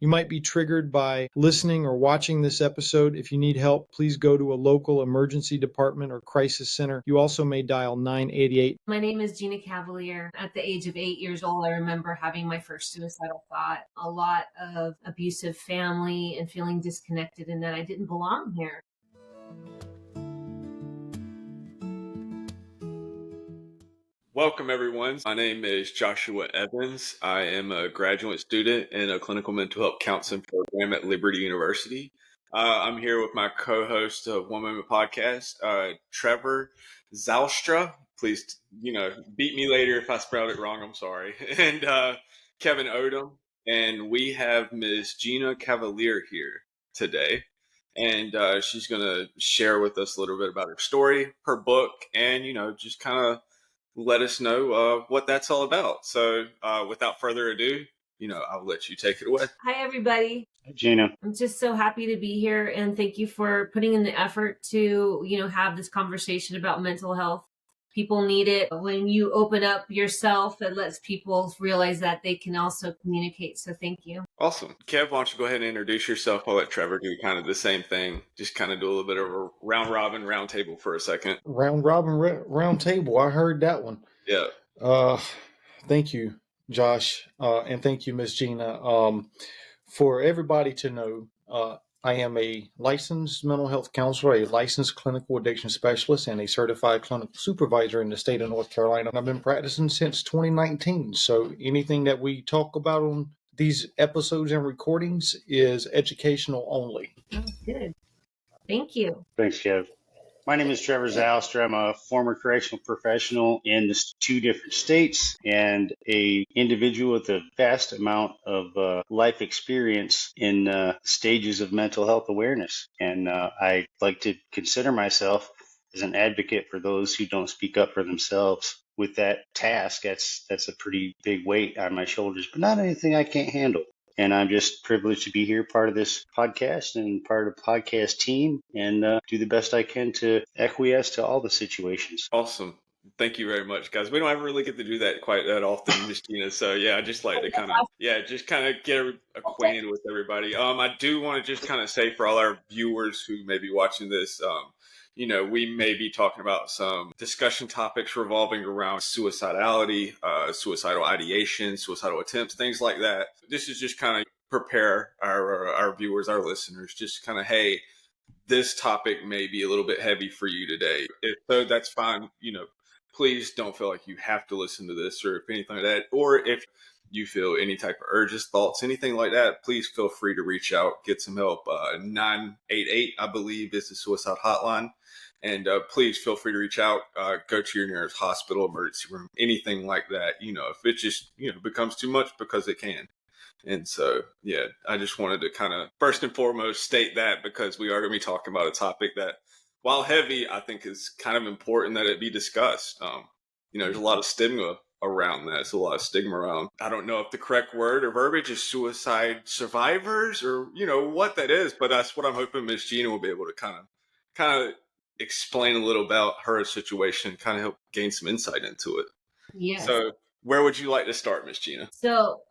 You might be triggered by listening or watching this episode. If you need help, please go to a local emergency department or crisis center. You also may dial 988. My name is Gina Cavalier. At the age of 8 years old, I remember having my first suicidal thought. A lot of abusive family and feeling disconnected and that I didn't belong here. Welcome, everyone. My name is Joshua Evans. I am a graduate student in a clinical mental health counseling program at Liberty University. I'm here with my co-host of One Moment Podcast, Trevor Zalstra. Please, beat me later if I spelled it wrong. I'm sorry. And Kevin Odom. And we have Ms. Gina Cavalier here today. And she's going to share with us a little bit about her story, her book, and, just kind of let us know what that's all about. So without further ado, I'll let you take it away. Hi, everybody. Hi, Gina. I'm just so happy to be here, and thank you for putting in the effort to, have this conversation about mental health. People need it. When you open up yourself, it lets people realize that they can also communicate. So thank you. Awesome. Kev, why don't you go ahead and introduce yourself? I'll let Trevor do kind of the same thing. Just kind of do a little bit of a round table for a second. Round table. I heard that one. Yeah. Thank you, Josh. And thank you, Miss Gina. For everybody to know, I am a licensed mental health counselor, a licensed clinical addiction specialist, and a certified clinical supervisor in the state of North Carolina. I've been practicing since 2019. So anything that we talk about on these episodes and recordings is educational only. Oh, good. Thank you. Thanks, Kev. My name is Trevor Zalstra. I'm a former correctional professional in 2 different states and a individual with a vast amount of life experience in stages of mental health awareness. And I like to consider myself as an advocate for those who don't speak up for themselves. With that task, that's a pretty big weight on my shoulders, but not anything I can't handle. And I'm just privileged to be here, part of this podcast and part of the podcast team, and do the best I can to acquiesce to all the situations. Awesome. Thank you very much, guys. We don't ever really get to do that quite that often, Miss Gina. So yeah, I just like to kind of get acquainted with everybody. I do want to just kind of say for all our viewers who may be watching this, we may be talking about some discussion topics revolving around suicidality, suicidal ideation, suicidal attempts, things like that. This is just kind of prepare our viewers, our listeners, just kind of, hey, this topic may be a little bit heavy for you today. If so, that's fine. Please don't feel like you have to listen to this or if anything like that. Or if you feel any type of urges, thoughts, anything like that, please feel free to reach out, get some help. 988, I believe, is the suicide hotline. And please feel free to reach out, go to your nearest hospital, emergency room, anything like that. If it just, becomes too much, because it can. And so, yeah, I just wanted to kind of first and foremost state that, because we are going to be talking about a topic that, while heavy, I think is kind of important that it be discussed. There's a lot of stigma around that. There's a lot of stigma around, I don't know if the correct word or verbiage is suicide survivors or, what that is, but that's what I'm hoping Miss Gina will be able to kind of explain a little about her situation, kind of help gain some insight into it. Yes. So where would you like to start, Miss Gina? So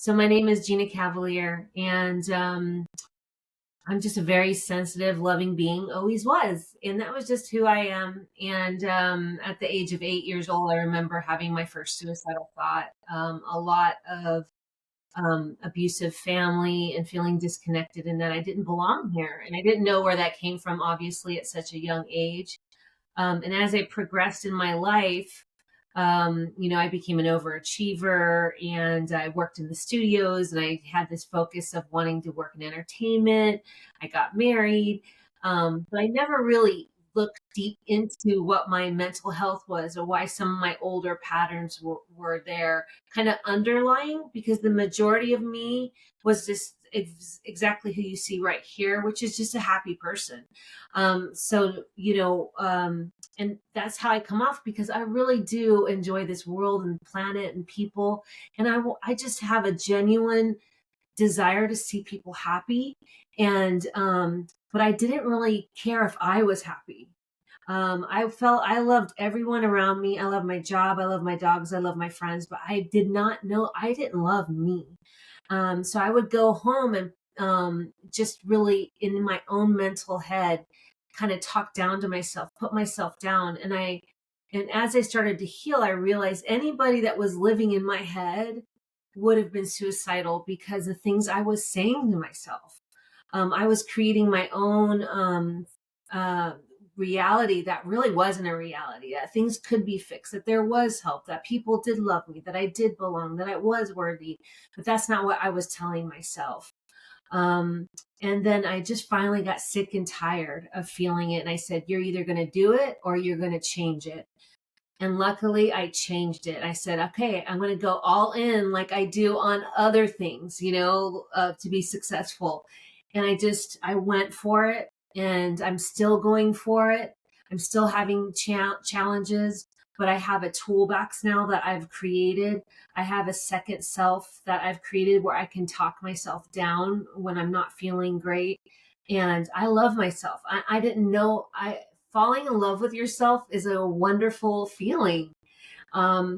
my name is Gina Cavalier, and I'm just a very sensitive, loving being, always was. And that was just who I am. And at the age of 8 years old, I remember having my first suicidal thought. A lot of abusive family and feeling disconnected and that I didn't belong here. And I didn't know where that came from, obviously, at such a young age. And as I progressed in my life, I became an overachiever, and I worked in the studios, and I had this focus of wanting to work in entertainment. I got married, but I never really looked deep into what my mental health was or why some of my older patterns were there kind of underlying, because the majority of me was just exactly who you see right here, which is just a happy person. And that's how I come off, because I really do enjoy this world and planet and people. And I just have a genuine desire to see people happy. And, but I didn't really care if I was happy. I felt I loved everyone around me. I love my job. I love my dogs. I love my friends, but I did not know, I didn't love me. So I would go home and just really in my own mental head, kind of talk down to myself, put myself down. And as I started to heal, I realized anybody that was living in my head would have been suicidal because of things I was saying to myself. I was creating my own uh, reality that really wasn't a reality, that things could be fixed, that there was help, that people did love me, that I did belong, that I was worthy. But that's not what I was telling myself. Um, and then I just finally got sick and tired of feeling it. And I said, you're either going to do it or you're going to change it. And luckily, I changed it. I said, okay, I'm going to go all in like I do on other things, to be successful. And I went for it, and I'm still going for it. I'm still having challenges, but I have a toolbox now that I've created. I have a second self that I've created where I can talk myself down when I'm not feeling great. And I love myself. I didn't know falling in love with yourself is a wonderful feeling,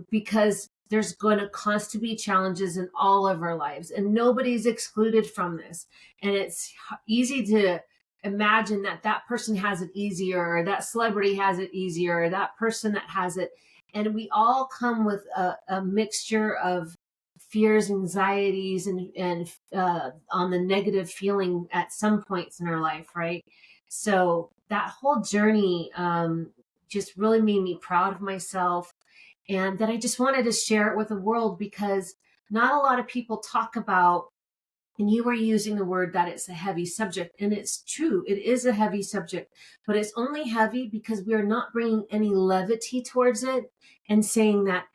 because there's going to constantly be challenges in all of our lives, and nobody's excluded from this. And it's easy to imagine that that person has it easier, or that celebrity has it easier, or that person that has it. And we all come with a mixture of fears, anxieties, and on the negative feeling at some points in our life, right? So that whole journey just really made me proud of myself, and that I just wanted to share it with the world, because not a lot of people talk about, and you were using the word that it's a heavy subject, and it's true, it is a heavy subject, but it's only heavy because we are not bringing any levity towards it and saying that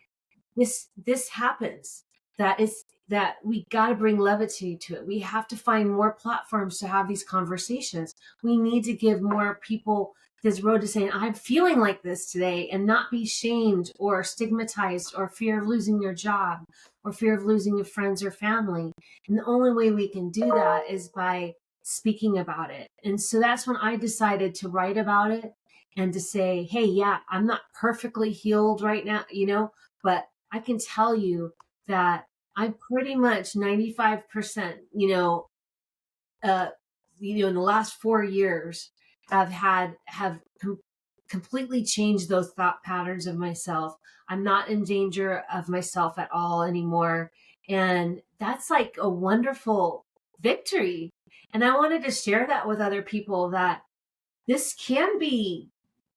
this happens, that we got to bring levity to it. We have to find more platforms to have these conversations. We need to give more people this road to saying, I'm feeling like this today, and not be shamed or stigmatized, or fear of losing your job, or fear of losing your friends or family. And the only way we can do that is by speaking about it. And so that's when I decided to write about it, and to say, hey, yeah, I'm not perfectly healed right now, but I can tell you that I'm pretty much 95%, in the last 4 years, completely changed those thought patterns of myself. I'm not in danger of myself at all anymore. And that's like a wonderful victory. And I wanted to share that with other people, that this can be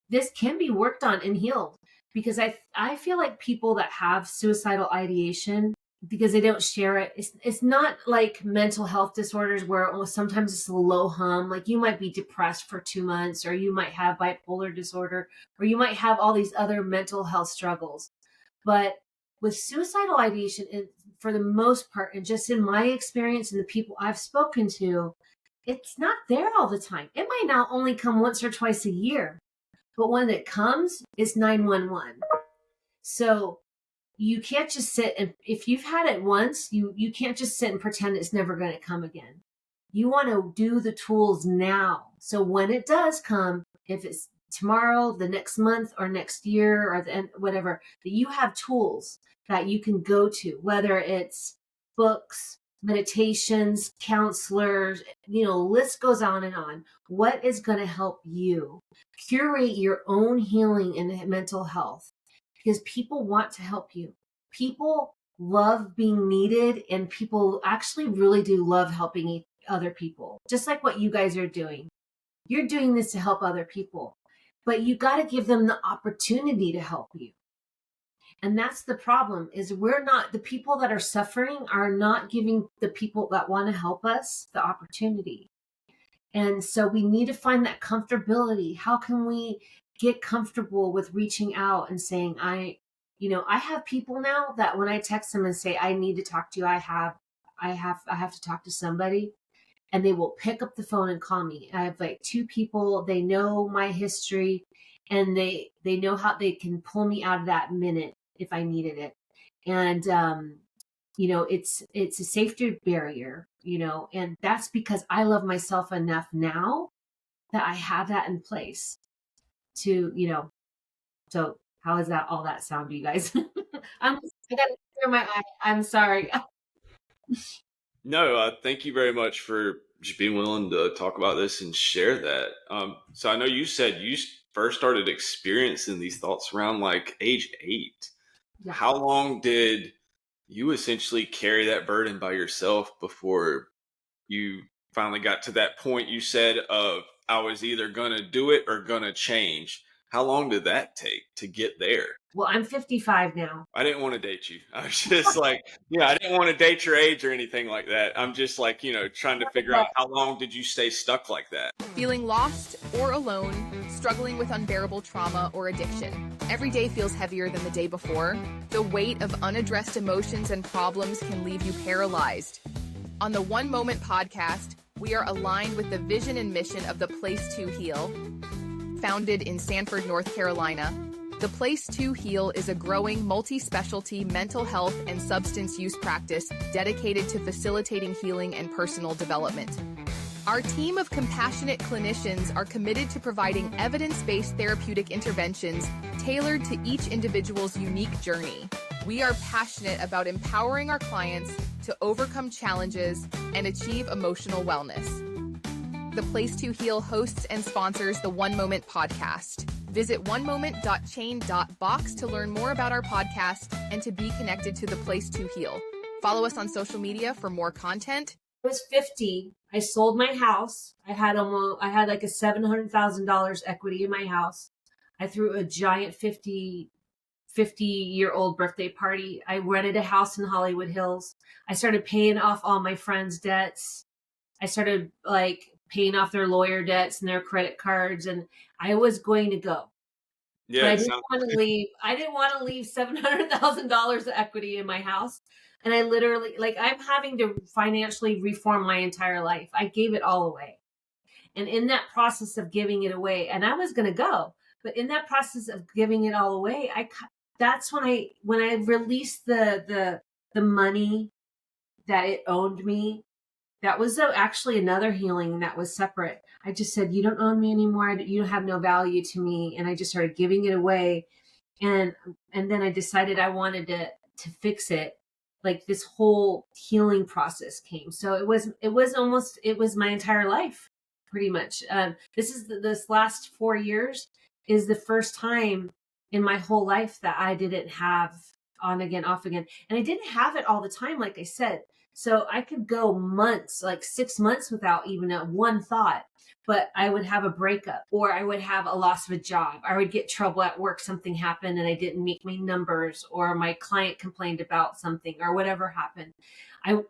worked on and healed, because I feel like people that have suicidal ideation, because they don't share it, it's not like mental health disorders where sometimes it's a low hum. Like, you might be depressed for 2 months, or you might have bipolar disorder, or you might have all these other mental health struggles. But with suicidal ideation, for the most part, and just in my experience and the people I've spoken to, it's not there all the time. It might not only come once or twice a year, but when it comes, it's 911. So you can't just sit, and if you've had it once, you can't just sit and pretend it's never going to come again. You want to do the tools now. So when it does come, if it's tomorrow, the next month, or next year, or the end, whatever, that you have tools that you can go to, whether it's books, meditations, counselors, list goes on and on. What is going to help you curate your own healing and mental health? Because people want to help you. People love being needed, and people actually really do love helping other people, just like what you guys are doing. You're doing this to help other people, but you got to give them the opportunity to help you. And that's the problem, is the people that are suffering are not giving the people that want to help us the opportunity. And so we need to find that comfortability. How can we get comfortable with reaching out and saying, I have people now that when I text them and say, I need to talk to you, I have to talk to somebody, and they will pick up the phone and call me. I have like 2 people, they know my history, and they know how they can pull me out of that minute if I needed it. And it's a safety barrier, and that's because I love myself enough now that I have that in place to, so how is that, all that sound to you guys? I gotta clear my eye. I'm sorry. No, thank you very much for just being willing to talk about this and share that. So I know you said you first started experiencing these thoughts around like age 8. Yeah. How long did you essentially carry that burden by yourself before you finally got to that point you said of I was either gonna do it or gonna change? How long did that take to get there? Well, I'm 55 now. I didn't want to date you. I was just like, I didn't want to date your age or anything like that. I'm just like, trying to figure out how long did you stay stuck like that? Feeling lost or alone, struggling with unbearable trauma or addiction. Every day feels heavier than the day before. The weight of unaddressed emotions and problems can leave you paralyzed. On the One Moment podcast, we are aligned with the vision and mission of the Place to Heal. Founded in Sanford, North Carolina, the Place to Heal is a growing multi-specialty mental health and substance use practice dedicated to facilitating healing and personal development. Our team of compassionate clinicians are committed to providing evidence-based therapeutic interventions tailored to each individual's unique journey. We are passionate about empowering our clients to overcome challenges and achieve emotional wellness. The Place to Heal hosts and sponsors the One Moment podcast. Visit onemoment.chain.box to learn more about our podcast and to be connected to the Place to Heal. Follow us on social media for more content. I was 50. I sold my house. I had like a $700,000 equity in my house. I threw a giant 50-year-old birthday party. I rented a house in Hollywood Hills. I started paying off all my friends' debts. I started like paying off their lawyer debts and their credit cards, and I was going to go. Yeah, but I didn't want to leave. I didn't want to leave $700,000 of equity in my house. And I literally, I'm having to financially reform my entire life. I gave it all away. And in that process of giving it away, and I was going to go, but in that process of giving it all away, that's when I released the money that it owned me. That was actually another healing that was separate. I just said, you don't own me anymore. You have no value to me. And I just started giving it away. And then I decided I wanted to fix it. Like this whole healing process came. So it was my entire life, pretty much. This last 4 years is the first time in my whole life that I didn't have on again, off again. And I didn't have it all the time, like I said. So I could go months, like 6 months without even one thought, but I would have a breakup or I would have a loss of a job. I would get trouble at work. Something happened and I didn't make my numbers, or my client complained about something, or whatever happened. I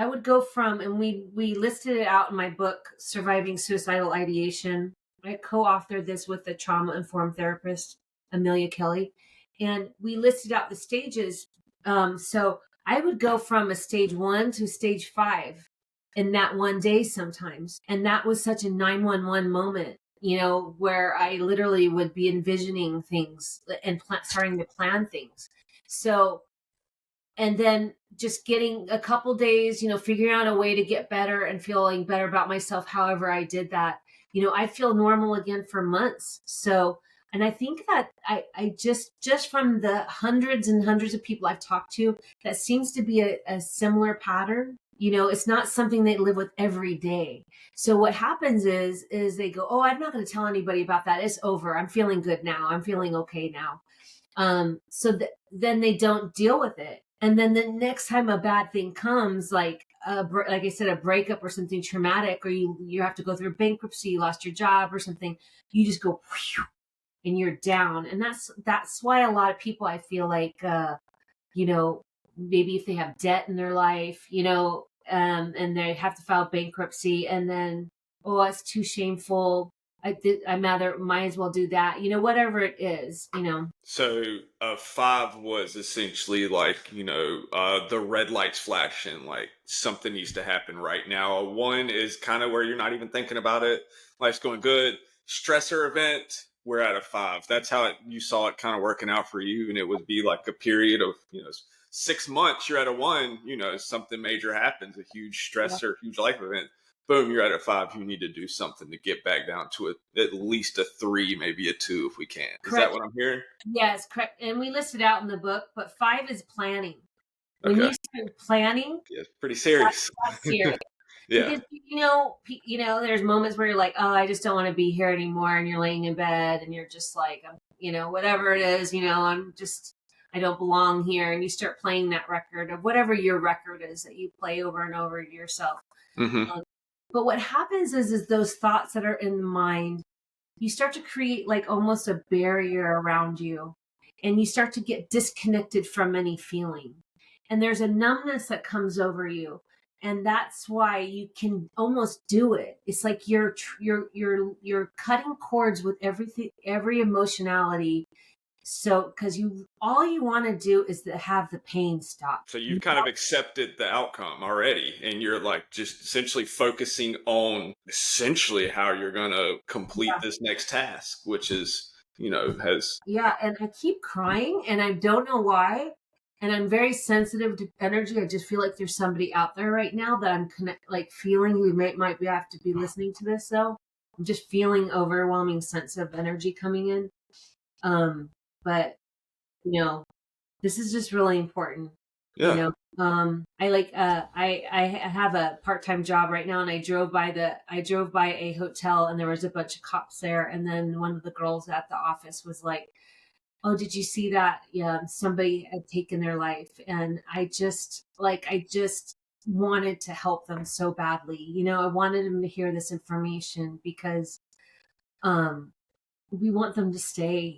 would go from, and we listed it out in my book, Surviving Suicidal Ideation. I co-authored this with the trauma-informed therapist, Amelia Kelly, and we listed out the stages. So I would go from a stage 1 to stage 5 in that one day sometimes. And that was such a 911 moment, where I literally would be envisioning things and starting to plan things. So, and then just getting a couple days, figuring out a way to get better and feeling better about myself. However I did that, I feel normal again for months. So, and I think that I just from the hundreds and hundreds of people I've talked to, that seems to be a similar pattern. It's not something they live with every day. So what happens is they go, oh, I'm not going to tell anybody about that. It's over. I'm feeling good now. I'm feeling okay now. Then they don't deal with it. And then the next time a bad thing comes, like I said, a breakup or something traumatic, or you have to go through bankruptcy, you lost your job or something, you just go, whew, and you're down. And that's why a lot of people, I feel like, maybe if they have debt in their life, and they have to file bankruptcy, and then, oh, it's too shameful. I might as well do that, whatever it is, So a 5 was essentially like, the red lights flashing, like something needs to happen right now. A 1 is kind of where you're not even thinking about it. Life's going good. Stressor event. We're at a 5. That's how you saw it kind of working out for you. And it would be like a period of, 6 months. You're at a 1, something major happens, a huge stressor, huge life event. Boom, you're at a 5. You need to do something to get back down to at least a 3, maybe a 2 if we can. Is Correct. that what I'm hearing? Yes, correct. And we listed out in the book, but 5 is planning. When Okay. you start planning, Yeah, it's pretty serious. that's serious. Yeah. Because there's moments where you're like, oh, I just don't want to be here anymore, and you're laying in bed, and you're just like, whatever it is, I don't belong here, and you start playing that record of whatever your record is that you play over and over to yourself. Mm-hmm. But what happens is those thoughts that are in the mind, you start to create like almost a barrier around you, and you start to get disconnected from any feeling, and there's a numbness that comes over you. And that's why you can almost do it. It's like you're cutting cords with everything, every emotionality. So, because all you want to do is to have the pain stop. So you've kind of accepted the outcome already, and you're like just essentially focusing on essentially how you're going to complete this next task, which is, has. Yeah. And I keep crying, and I don't know why. And I'm very sensitive to energy. I just feel like there's somebody out there right now that I'm feeling who might have to be listening to this. So I'm just feeling overwhelming sense of energy coming in. But this is just really important. Yeah. I have a part-time job right now, and I drove by a hotel, and there was a bunch of cops there, and then one of the girls at the office was like, oh, did you see that? Yeah, somebody had taken their life. And I just wanted to help them so badly. I wanted them to hear this information because we want them to stay,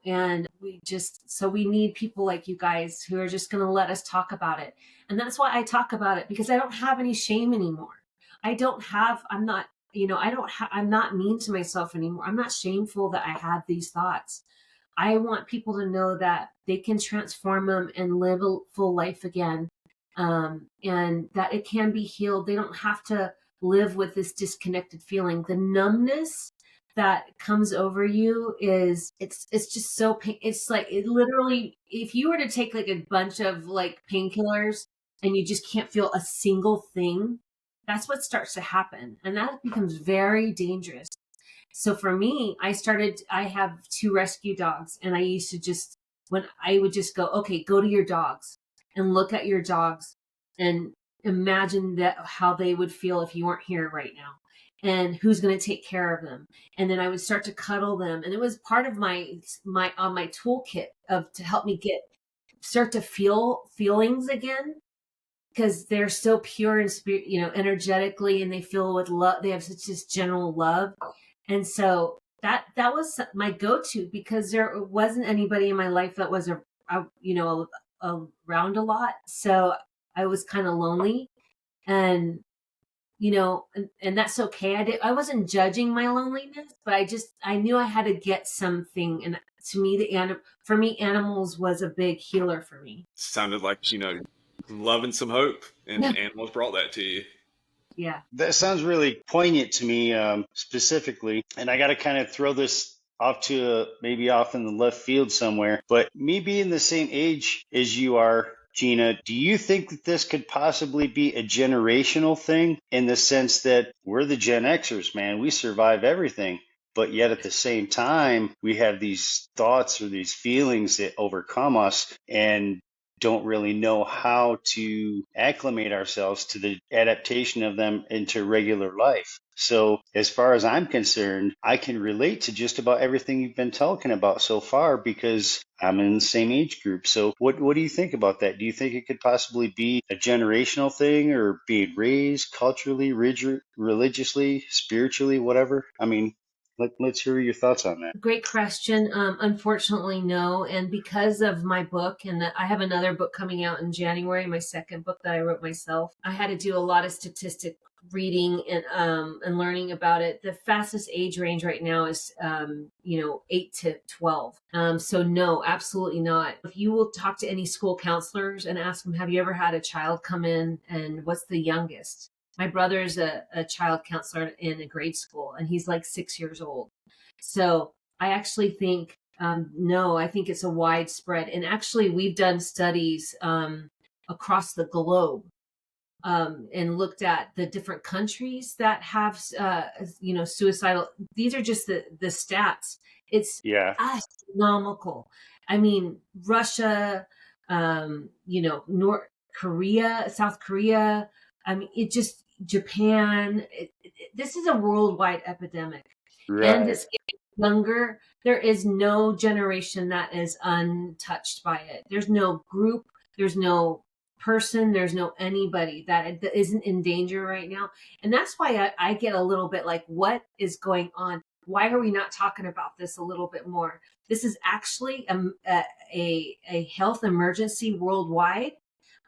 and we need people like you guys who are just going to let us talk about it. And that's why I talk about it, because I don't have any shame anymore. I'm not mean to myself anymore. I'm not shameful that I had these thoughts. I want people to know that they can transform them and live a full life again, and that it can be healed. They don't have to live with this disconnected feeling. The numbness that comes over you it's just so pain. It's like, it literally, if you were to take like a bunch of like painkillers and you just can't feel a single thing, that's what starts to happen, and that becomes very dangerous. So for me, I have 2 rescue dogs, and I would just go, okay, go to your dogs and look at your dogs and imagine how they would feel if you weren't here right now, and who's going to take care of them. And then I would start to cuddle them. And it was part of my toolkit to help me start to feel feelings again, because they're so pure and spirit, energetically, and they feel with love. They have such this general love. And so that was my go-to, because there wasn't anybody in my life that was around a lot. So I was kind of lonely, and and that's okay. I wasn't judging my loneliness, but I knew I had to get something. And to me, for me, animals was a big healer for me. Sounded like, love and some hope, and animals brought that to you. Yeah. That sounds really poignant to me, specifically. And I got to kind of throw this maybe off in the left field somewhere. But me being the same age as you are, Gina, do you think that this could possibly be a generational thing, in the sense that we're the Gen Xers, man? We survive everything. But yet at the same time, we have these thoughts or these feelings that overcome us, and don't really know how to acclimate ourselves to the adaptation of them into regular life. So as far as I'm concerned, I can relate to just about everything you've been talking about so far, because I'm in the same age group. So what do you think about that? Do you think it could possibly be a generational thing, or being raised culturally, religiously, spiritually, whatever? I mean, let's hear your thoughts on that. Great question. Unfortunately, no. And because of my book, and I have another book coming out in January, my second book that I wrote myself, I had to do a lot of statistic reading and learning about it. The fastest age range right now is 8 to 12. So no, absolutely not. If you will talk to any school counselors and ask them, have you ever had a child come in, and what's the youngest? My brother is a child counselor in a grade school, and he's like 6 years old. So I actually think, no, I think it's a widespread. And actually, we've done studies across the globe, and looked at the different countries that have, suicidal. These are just the stats. It's astronomical. I mean, Russia, Korea, South Korea. I mean, Japan. This is a worldwide epidemic, and Right. it's getting younger. There is no generation that is untouched by it. There's no group. There's no person. There's no anybody that isn't in danger right now. And that's why I get a little bit like, what is going on? Why are we not talking about this a little bit more? This is actually a health emergency worldwide.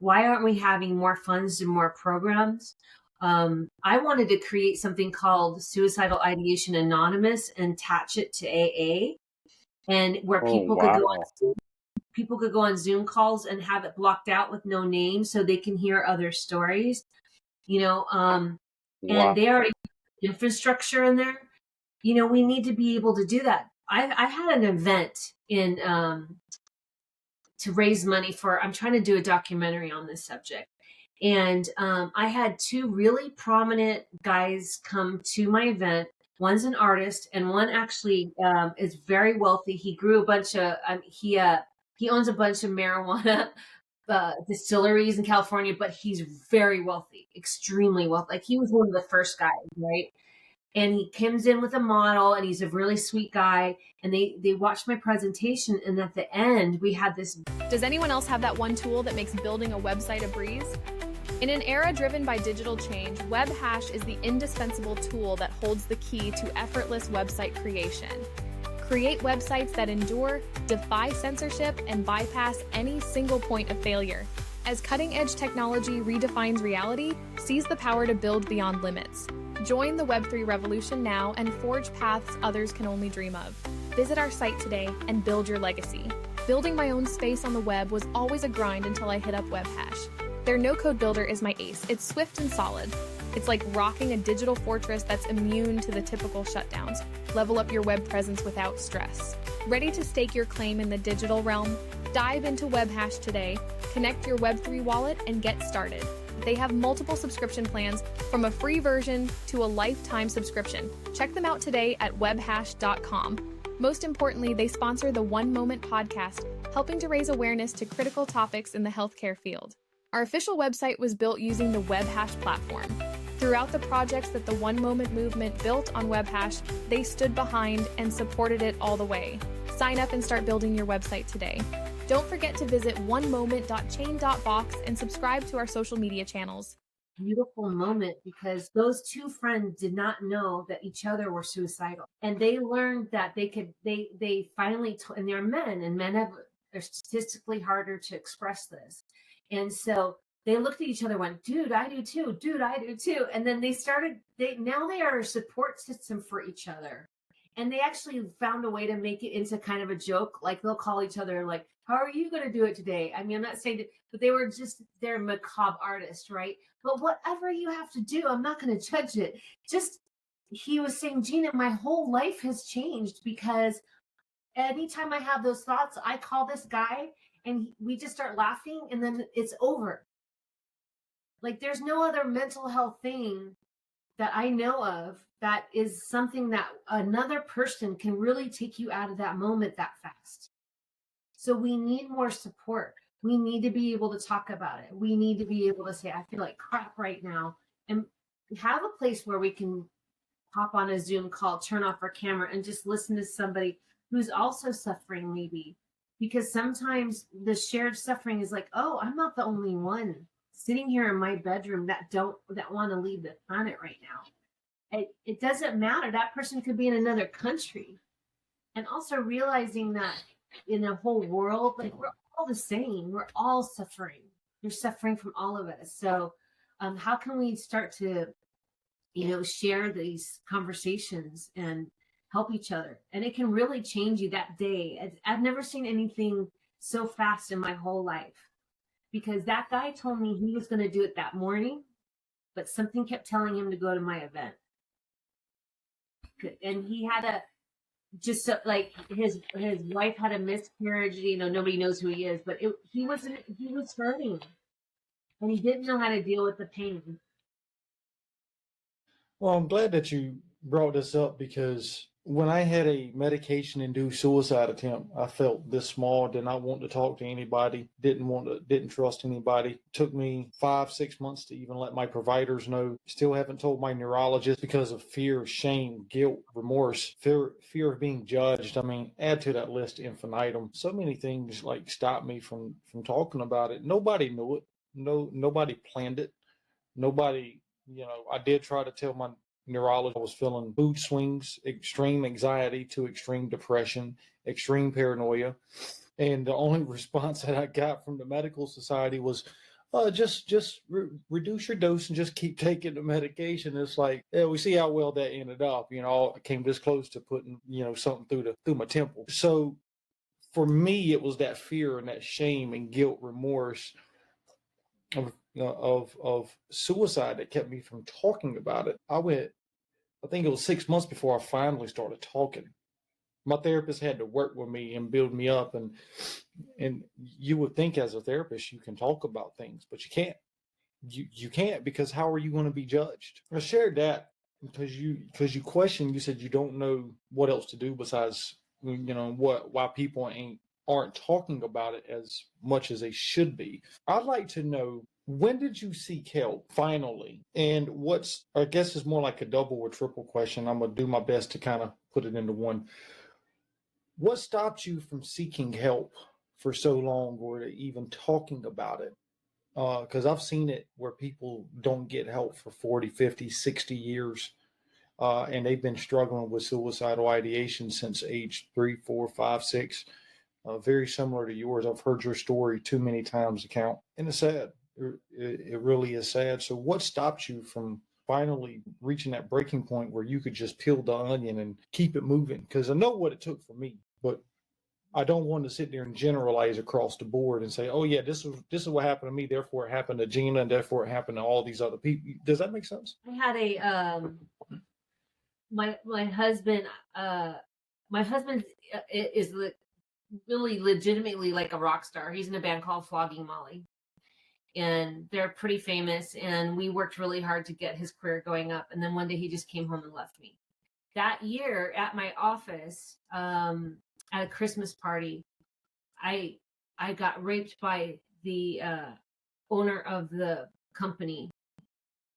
Why aren't we having more funds and more programs? I wanted to create something called Suicidal Ideation Anonymous and attach it to AA, and where Oh, wow. people could go on Zoom calls and have it blocked out with no name so they can hear other stories, you know, and Wow. they already have infrastructure in there. You know, we need to be able to do that. I had an event in to raise money for, I'm trying to do a documentary on this subject. And I had two really prominent guys come to my event. One's an artist, and one actually is very wealthy. He grew a bunch of, he owns a bunch of marijuana distilleries in California, but he's very wealthy, extremely wealthy. Like, he was one of the first guys, right? And he comes in with a model, and he's a really sweet guy. And they watched my presentation, and at the end, we had this. Does anyone else have that one tool that makes building a website a breeze? In an era driven by digital change, WebHash is the indispensable tool that holds the key to effortless website creation. Create websites that endure, defy censorship, and bypass any single point of failure. As cutting-edge technology redefines reality, seize the power to build beyond limits. Join the Web3 revolution now and forge paths others can only dream of. Visit our site today and build your legacy. Building my own space on the web was always a grind until I hit up WebHash. Their no-code builder is my ace. It's swift and solid. It's like rocking a digital fortress that's immune to the typical shutdowns. Level up your web presence without stress. Ready to stake your claim in the digital realm? Dive into WebHash today, connect your Web3 wallet, and get started. They have multiple subscription plans, from a free version to a lifetime subscription. Check them out today at webhash.com. Most importantly, they sponsor the One Moment podcast, helping to raise awareness to critical topics in the healthcare field. Our official website was built using the WebHash platform. Throughout the projects that the One Moment movement built on WebHash, they stood behind and supported it all the way. Sign up and start building your website today. Don't forget to visit onemoment.chain.box and subscribe to our social media channels. Beautiful moment, because those two friends did not know that each other were suicidal, and they learned that they finally and they're men, and they're statistically harder to express this. And so they looked at each other and went, dude, I do too. Dude, I do too. And then now they are a support system for each other. And they actually found a way to make it into kind of a joke. Like, they'll call each other like, how are you going to do it today? I mean, I'm not saying that, but they're macabre artists, right? But whatever you have to do, I'm not going to judge it. He was saying, Gina, my whole life has changed, because anytime I have those thoughts, I call this guy and we just start laughing, and then it's over. Like, there's no other mental health thing that I know of that is something that another person can really take you out of that moment that fast. So we need more support. We need to be able to talk about it. We need to be able to say, I feel like crap right now, and have a place where we can hop on a Zoom call, turn off our camera, and just listen to somebody who's also suffering, maybe. Because sometimes the shared suffering is like, oh, I'm not the only one sitting here in my bedroom that want to leave the planet right now. It doesn't matter. That person could be in another country. And also realizing that in the whole world, like, we're all the same. We're all suffering. You're suffering from all of us. So how can we start to, share these conversations and help each other? And it can really change you that day. I've never seen anything so fast in my whole life, because that guy told me he was going to do it that morning, but something kept telling him to go to my event. And he had like his wife had a miscarriage. Nobody knows who he is, but he was hurting, and he didn't know how to deal with the pain. Well, I'm glad that you brought this up, because when I had a medication-induced suicide attempt, I felt this small, did not want to talk to anybody, didn't trust anybody. Took me 5-6 months to even let my providers know. Still haven't told my neurologist because of fear, shame, guilt, remorse, fear of being judged. I mean, add to that list infinitum. So many things like stopped me from talking about it. Nobody knew it. Nobody planned it. Nobody, I did try to tell my neurologist I was feeling mood swings, extreme anxiety to extreme depression, extreme paranoia. And the only response that I got from the medical society was, reduce your dose and just keep taking the medication. It's like, yeah, we see how well that ended up. I came this close to putting, something through my temple. So for me, it was that fear and that shame and guilt, remorse of suicide that kept me from talking about it. I think it was 6 months before I finally started talking. My therapist had to work with me and build me up, and you would think as a therapist you can talk about things, but you can't. You can't, because how are you going to be judged? I shared that because you questioned. You said you don't know what else to do besides why people aren't talking about it as much as they should be. I'd like to know, when did you seek help finally? And I guess it's more like a double or triple question. I'm going to do my best to kind of put it into one. What stopped you from seeking help for so long, or even talking about it? Because I've seen it where people don't get help for 40, 50, 60 years. And they've been struggling with suicidal ideation since age 3, 4, 5, 6. Very similar to yours. I've heard your story too many times to count. And it's sad. It really is sad. So what stopped you from finally reaching that breaking point where you could just peel the onion and keep it moving? Because I know what it took for me, but I don't want to sit there and generalize across the board and say, oh yeah, this is what happened to me, therefore it happened to Gina, and therefore it happened to all these other people. Does that make sense? I had my husband is really legitimately like a rock star. He's in a band called Flogging Molly, and they're pretty famous, and we worked really hard to get his career going up. And then one day he just came home and left me. That year at my office, at a Christmas party, I got raped by the owner of the company,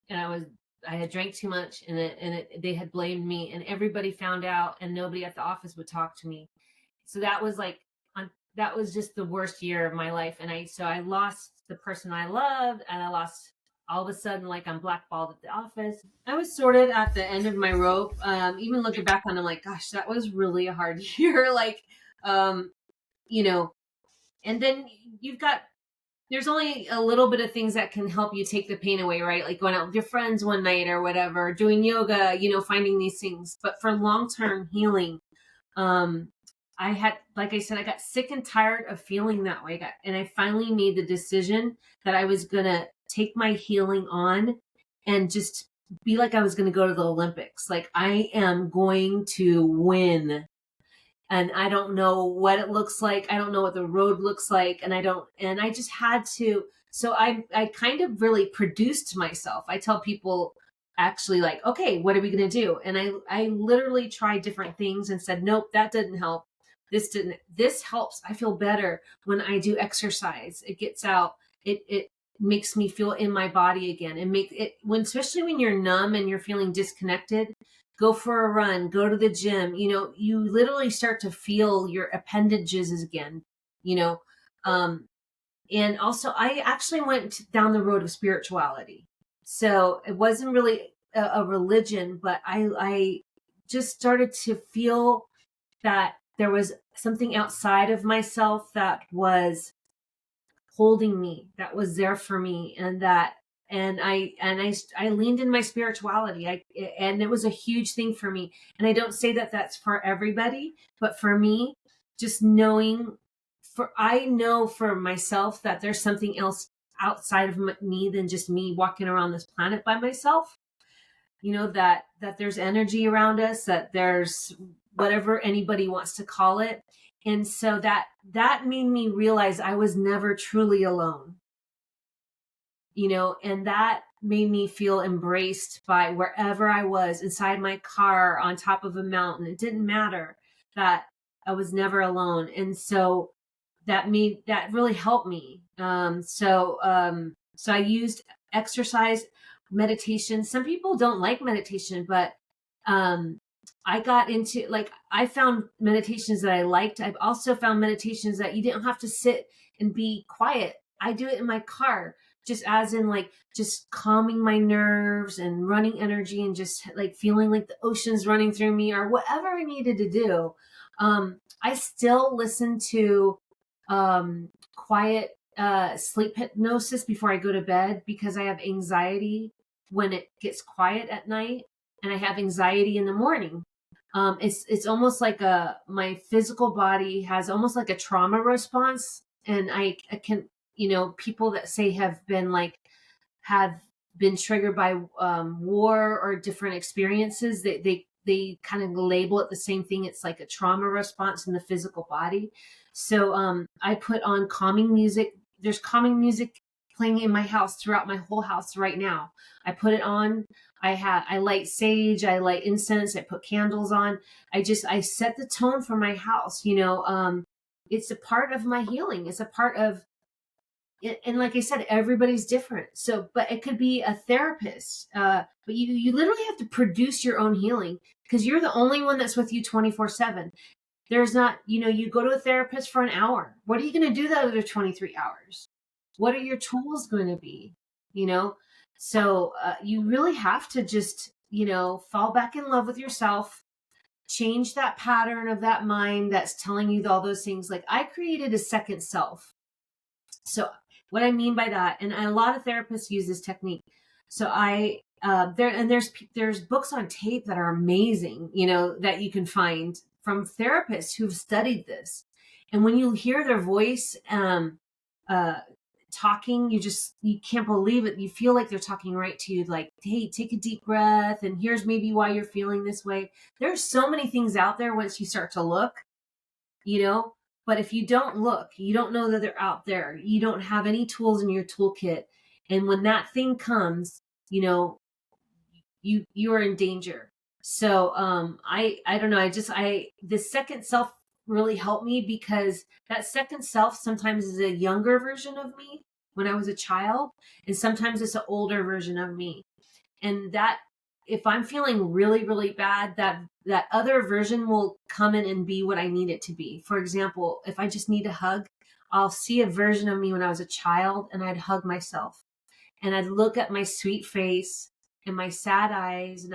and I had drank too much, and they had blamed me, and everybody found out, and nobody at the office would talk to me. So that was just the worst year of my life, and I lost the person I loved, and I lost. All of a sudden, like, I'm blackballed at the office. I was sort of at the end of my rope. Even looking back on it, I'm like, gosh, that was really a hard year. Like, and then there's only a little bit of things that can help you take the pain away, right? Like going out with your friends one night or whatever, doing yoga, finding these things. But for long-term healing, like I said, I got sick and tired of feeling that way. And I finally made the decision that I was going to take my healing on and just be like I was going to go to the Olympics. Like, I am going to win. And I don't know what it looks like. I don't know what the road looks like. And I just had to. So I kind of really produced myself. I tell people actually, like, okay, what are we going to do? And I literally tried different things and said, nope, that didn't help. This helps. I feel better when I do exercise. It gets out. It makes me feel in my body again, and especially when you're numb and you're feeling disconnected, go for a run, go to the gym, you literally start to feel your appendages again, and also I actually went down the road of spirituality. So it wasn't really a religion, but I just started to feel that there was something outside of myself that was holding me, that was there for me, and I leaned in my spirituality. And it was a huge thing for me. And I don't say that that's for everybody, but for me, just I know for myself that there's something else outside of me than just me walking around this planet by myself. That there's energy around us, that there's whatever anybody wants to call it. And so that made me realize I was never truly alone, and that made me feel embraced by wherever I was, inside my car, on top of a mountain. It didn't matter, that I was never alone. And so that really helped me. So I used exercise, meditation. Some people don't like meditation, but I got into, like, I found meditations that I liked. I've also found meditations that you didn't have to sit and be quiet. I do it in my car, just as in, like, just calming my nerves and running energy and just like feeling like the ocean's running through me or whatever I needed to do. I still listen to quiet sleep hypnosis before I go to bed, because I have anxiety when it gets quiet at night, and I have anxiety in the morning. It's almost like my physical body has almost like a trauma response, and I can, people that say have been triggered by war or different experiences, they kind of label it the same thing. It's like a trauma response in the physical body. So I put on calming music. There's calming music playing in my house, throughout my whole house right now. I put it on. I light sage, I light incense, I put candles on. I set the tone for my house. It's a part of my healing. It's a part of it. And like I said, everybody's different. So, but it could be a therapist. But you literally have to produce your own healing, because you're the only one that's with you 24/7. There's not, you go to a therapist for an hour. What are you going to do the other 23 hours? What are your tools going to be? So you really have to just, fall back in love with yourself, change that pattern of that mind that's telling you all those things. Like, I created a second self. So what I mean by that, and a lot of therapists use this technique. So there's books on tape that are amazing, that you can find from therapists who've studied this. And when you hear their voice talking, you can't believe it. You feel like they're talking right to you, like, hey, take a deep breath, and here's maybe why you're feeling this way. There's so many things out there once you start to look, but if you don't look, you don't know that they're out there. You don't have any tools in your toolkit. And when that thing comes, you are in danger. So I don't know. The second self really helped me, because that second self sometimes is a younger version of me when I was a child, and sometimes it's an older version of me. And that, if I'm feeling really, really bad, that other version will come in and be what I need it to be. For example, if I just need a hug, I'll see a version of me when I was a child, and I'd hug myself, and I'd look at my sweet face and my sad eyes, and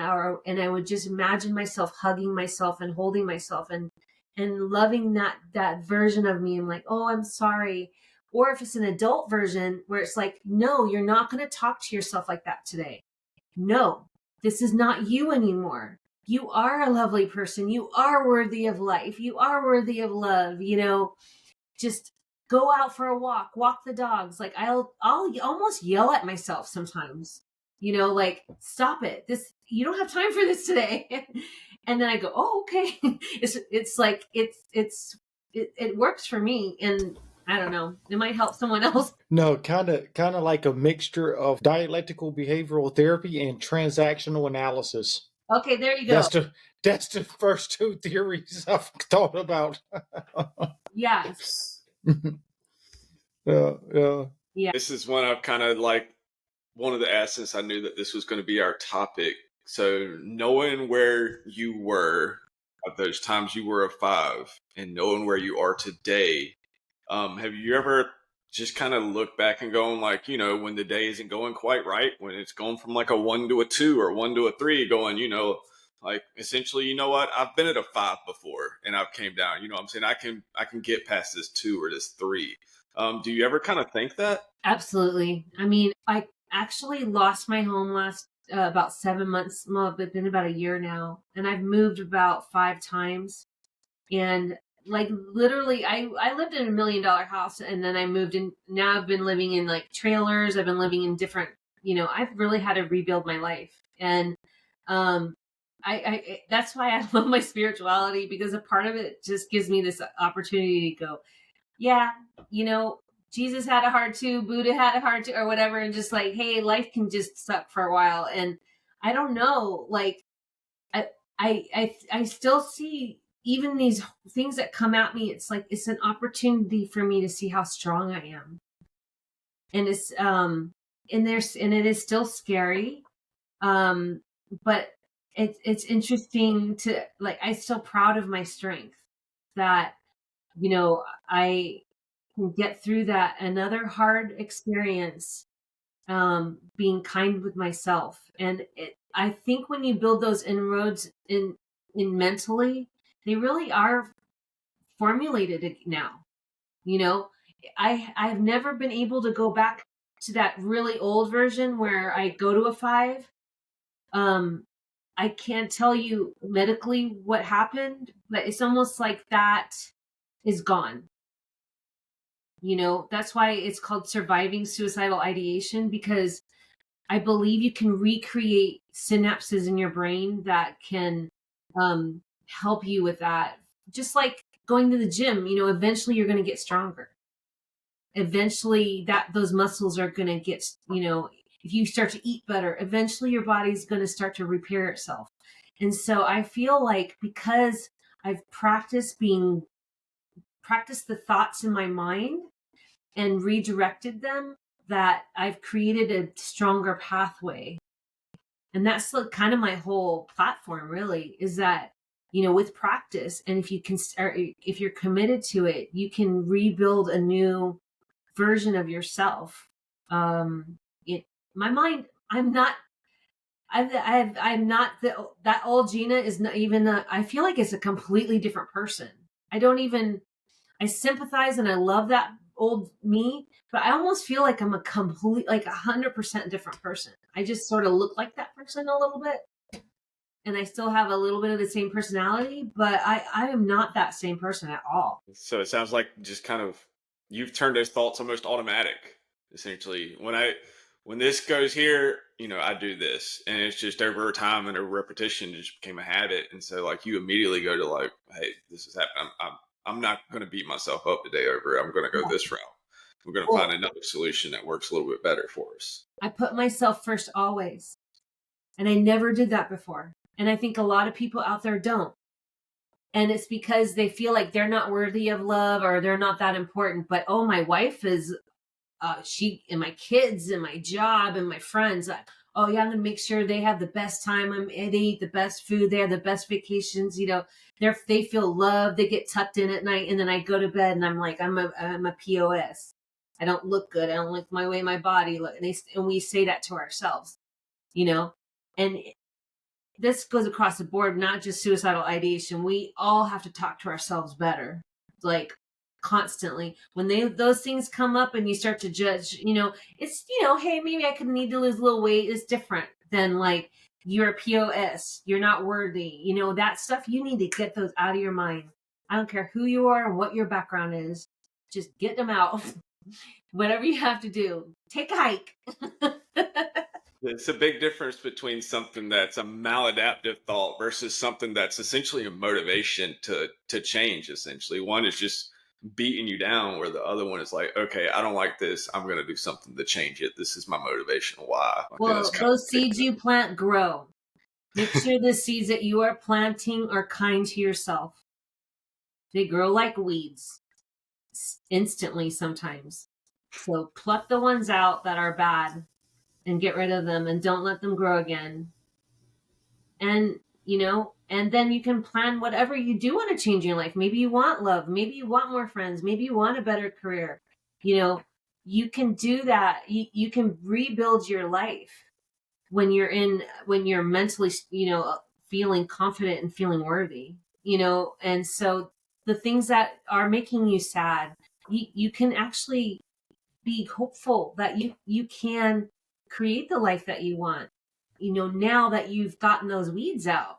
I would just imagine myself hugging myself and holding myself and loving that version of me. I'm like, oh, I'm sorry. Or if it's an adult version where it's like, no, you're not going to talk to yourself like that today. No, this is not you anymore. You are a lovely person. You are worthy of life. You are worthy of love. Just go out for a walk the dogs. Like, I'll almost yell at myself sometimes, like, stop it. You don't have time for this today. And then I go, oh, okay. It's like, it works for me. And I don't know, it might help someone else. No, kind of like a mixture of dialectical behavioral therapy and transactional analysis. Okay, there you go. That's the first two theories I've thought about. Yes. Yeah. This is one I've kind of like, one of the essence I knew that this was going to be our topic. So knowing where you were at those times you were a 5, and knowing where you are today, have you ever just kind of looked back and going, like, when the day isn't going quite right, when it's going from like a 1 to a 2 or 1 to a 3, going, like, essentially, you know what, I've been at a 5 before and I've came down, what I'm saying? I can get past this 2 or this 3. Do you ever kind of think that? Absolutely. I mean, I actually lost my home last about 7 months. Well, it's been about a year now, and I've moved about 5 times. And like, literally, I lived in $1 million house, and then I moved in. Now I've been living in like trailers. I've been living in different, I've really had to rebuild my life. And I that's why I love my spirituality, because a part of it just gives me this opportunity to go, yeah, Jesus had a heart too, Buddha had a heart too, or whatever, and just like, hey, life can just suck for a while. And I don't know, like I still see even these things that come at me. It's like it's an opportunity for me to see how strong I am, and and it is still scary, but it's interesting to like. I'm still proud of my strength that I can get through that another hard experience, being kind with myself. And I think when you build those inroads in mentally, they really are formulated now. I've never been able to go back to that really old version where I go to a 5. I can't tell you medically what happened, but it's almost like that is gone. That's why it's called surviving suicidal ideation, because I believe you can recreate synapses in your brain that can help you with that. Just like going to the gym, eventually you're going to get stronger. Eventually those muscles are going to get, if you start to eat better, eventually your body's going to start to repair itself. And so I feel like because I've practiced the thoughts in my mind and redirected them, that I've created a stronger pathway. And that's kind of my whole platform, really, is that, with practice, and if you're committed to it, you can rebuild a new version of yourself. My mind, I'm not that old Gina is not even, I feel like it's a completely different person. I sympathize and I love that old me, but I almost feel like I'm a 100% different person. I just sort of look like that person a little bit, and I still have a little bit of the same personality, but I am not that same person at all. So it sounds like just kind of you've turned those thoughts almost automatic, essentially. When this goes here, I do this, and it's just over time and over repetition, it just became a habit. And so, like, you immediately go to like, hey, this is happening. I'm not going to beat myself up today over it. I'm going to go this route. We're going to find another solution that works a little bit better for us. I put myself first always, and I never did that before. And I think a lot of people out there don't. And it's because they feel like they're not worthy of love, or they're not that important. But my wife is, she and my kids and my job and my friends. I'm going to make sure they have the best time. They eat the best food. They have the best vacations. They feel loved. They get tucked in at night, and then I go to bed and I'm like, I'm a POS. I don't look good. I don't like my way my body look. And we say that to ourselves, and this goes across the board, not just suicidal ideation. We all have to talk to ourselves better, like constantly. When those things come up and you start to judge, it's, hey, maybe I could need to lose a little weight. It's different than like, you're a POS, you're not worthy. That stuff, you need to get those out of your mind. I don't care who you are and what your background is. Just get them out. Whatever you have to do. Take a hike. It's a big difference between something that's a maladaptive thought versus something that's essentially a motivation to change, essentially. One is just beating you down, where the other one is like, okay, I don't like this. I'm going to do something to change it. This is my motivation. Why? Well, those seeds you plant grow. Make sure the seeds that you are planting are kind to yourself. They grow like weeds instantly sometimes. So pluck the ones out that are bad and get rid of them, and don't let them grow again. And, and then you can plan whatever you do want to change in your life. Maybe you want love. Maybe you want more friends. Maybe you want a better career. You can do that. You can rebuild your life when you're mentally, feeling confident and feeling worthy, and so the things that are making you sad, you can actually be hopeful that you can create the life that you want, now that you've gotten those weeds out.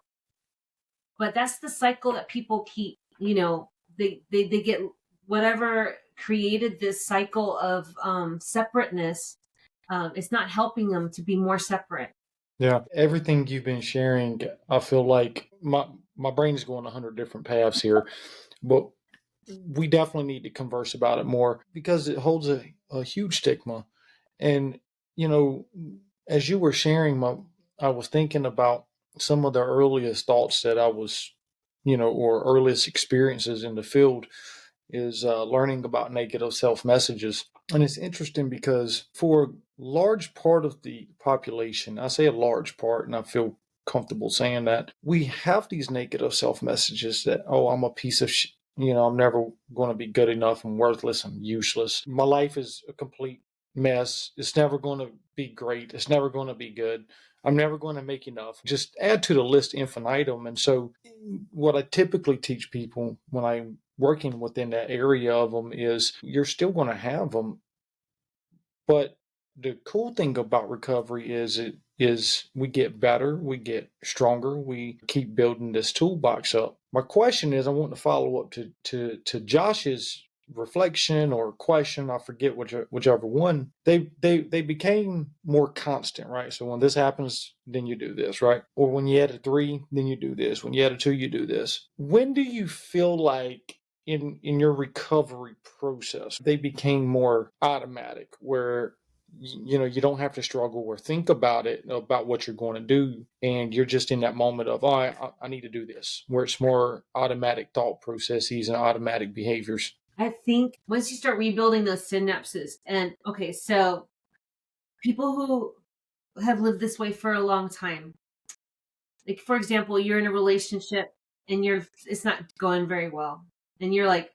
But that's the cycle that people keep, they get whatever created this cycle of separateness. It's not helping them to be more separate. Yeah, everything you've been sharing, I feel like my brain's going 100 different paths here. But we definitely need to converse about it more because it holds a huge stigma. And, you know, as you were sharing, I was thinking about some of the earliest thoughts that I was, or earliest experiences in the field is learning about negative self messages. And it's interesting because for a large part of the population, I say a large part, and I feel comfortable saying that, we have these negative self messages that, oh, I'm a piece of shit. I'm never going to be good enough. I'm worthless. I'm useless. My life is a complete mess. It's never going to be great. It's never going to be good. I'm never going to make enough. Just add to the list infinitum. And so, what I typically teach people when I'm working within that area of them is you're still going to have them, but the cool thing about recovery is we get better, we get stronger, we keep building this toolbox up. My question is, I want to follow up to Josh's reflection or question. I forget whichever one. They became more constant, right? So when this happens, then you do this, right? Or when you add a 3, then you do this. When you add a 2, you do this. When do you feel like in your recovery process they became more automatic, where you don't have to struggle or think about it, about what you're going to do, and you're just in that moment of, oh, I need to do this, where it's more automatic thought processes and automatic behaviors? I think once you start rebuilding those synapses, and okay, so people who have lived this way for a long time, like for example, you're in a relationship and it's not going very well, and you're like,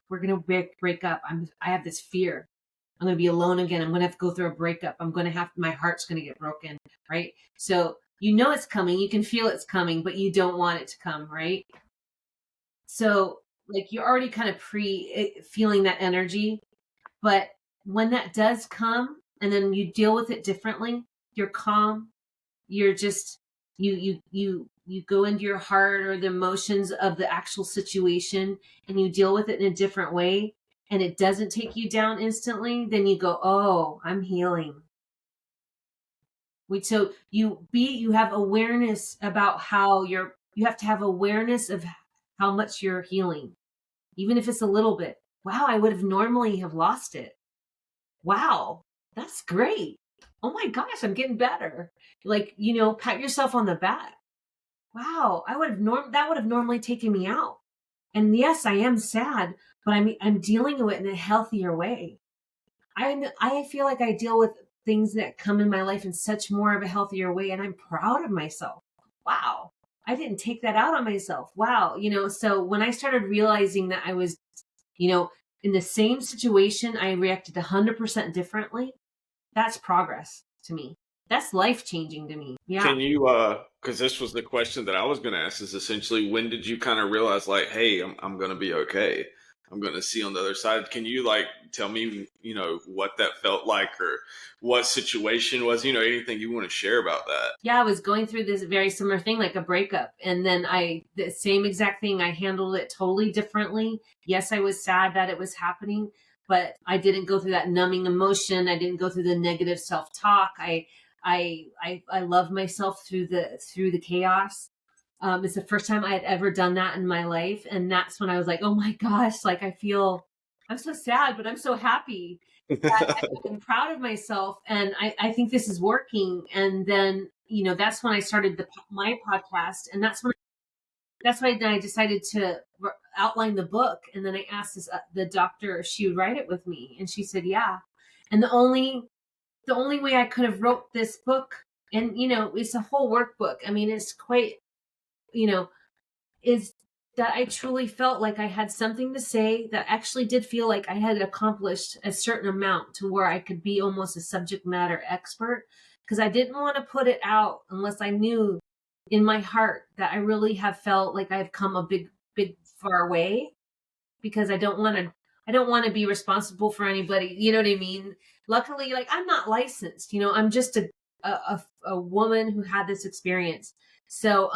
we're gonna break up. I have this fear. I'm gonna be alone again. I'm gonna have to go through a breakup. My heart's gonna get broken, right? So it's coming. You can feel it's coming, but you don't want it to come, right? So like you're already kind of feeling that energy, but when that does come and then you deal with it differently, you're calm. You're just you go into your heart or the emotions of the actual situation, and you deal with it in a different way, and it doesn't take you down instantly. Then you go, oh, I'm healing. So you have awareness about how you have to have awareness of how much you're healing, even if it's a little bit. Wow, I would have normally have lost it. Wow, that's great. Oh my gosh, I'm getting better. Like, pat yourself on the back. Wow, that would have normally taken me out. And yes, I am sad, but I'm dealing with it in a healthier way. I feel like I deal with things that come in my life in such more of a healthier way, and I'm proud of myself. Wow, I didn't take that out on myself. Wow, so when I started realizing that I was, in the same situation, I reacted 100% differently. That's progress to me. That's life changing to me. Yeah. Can you, because this was the question that I was going to ask, is essentially, when did you kind of realize, like, hey, I'm going to be okay? I'm going to see on the other side. Can you like tell me, what that felt like, or what situation was, anything you want to share about that? Yeah, I was going through this very similar thing, like a breakup. And then the same exact thing, I handled it totally differently. Yes, I was sad that it was happening, but I didn't go through that numbing emotion. I didn't go through the negative self-talk. I love myself through the chaos. It's the first time I had ever done that in my life. And that's when I was like, oh my gosh, like I'm so sad, but I'm so happy. I'm proud of myself. And I think this is working. And then, that's when I started my podcast. And that's why I decided to outline the book. And then I asked the doctor if she would write it with me. And she said, yeah. And the only way I could have wrote this book, and, it's a whole workbook. I mean, it's quite, is that I truly felt like I had something to say that actually did feel like I had accomplished a certain amount to where I could be almost a subject matter expert, because I didn't want to put it out unless I knew in my heart that I really have felt like I've come a big, far way, because I don't want to be responsible for anybody. You know what I mean? Luckily, like, I'm not licensed, I'm just a woman who had this experience. So,